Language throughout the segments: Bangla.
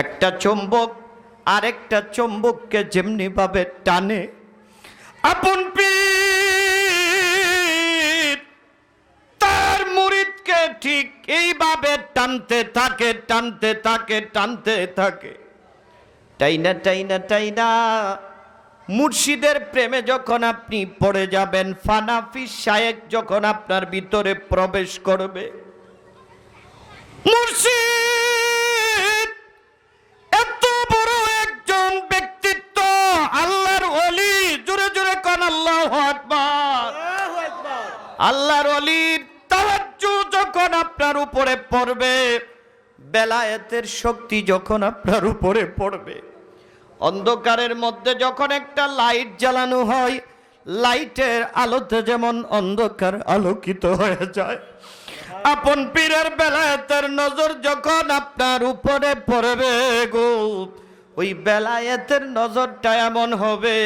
একটা চুম্বক আরেকটা চুম্বককে যেমনি ভাবে টানে, আপন পীর তার মুরিদকে ঠিক এইভাবে টানতে থাকে, টানতে থাকে, টানতে থাকে। টাইনা টাইনা টাইনা মুর্শিদের প্রেমে যখন আপনি পড়ে যাবেন, ফানাফি শায়েক যখন আপনার ভিতরে প্রবেশ করবে, মুর্শিদ এত বড় একজন ব্যক্তিত্ব, আল্লাহর ওলি, জোরে জোরে কোন আল্লাহু আকবার। আল্লাহর ওলির তাওয়াজ্জু যখন আপনার উপরে পড়বে, বেলায়েতের শক্তি যখন আপনার উপরে পড়বে, অন্ধকারের মধ্যে যখন একটা লাইট জ্বালানো হয়, লাইটের আলোতে যেমন অন্ধকার আলোকিত হয়ে যায়, আপন পীরের বেলায়েতের নজর যখন আপনার উপরে পড়বে গো, ওই বেলায়েতের নজরটা এমন হবে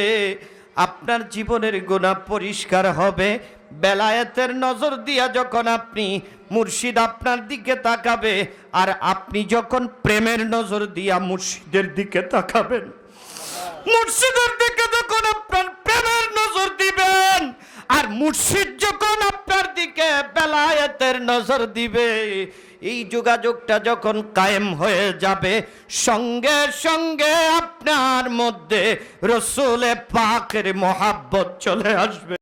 আপনার জীবনের গুনাহ পরিষ্কার হবে। বেলায়েতের নজর দিয়া যখন আপনি, মুর্শিদ আপনার দিকে তাকাবে, আর আপনি যখন প্রেমের নজর দিয়া মুর্শিদের দিকে তাকাবেন, মুর্শিদের দিকে যখন আপনার প্রেমের নজর দিবেন, আর মুর্শিদ যখন আপনার দিকে বেলায়েতের নজর দিবে, এই যোগাযোগটা যখন কায়েম হয়ে যাবে, সঙ্গে সঙ্গে আপনার মধ্যে রসুলে পাকের মহাব্বত চলে আসবে।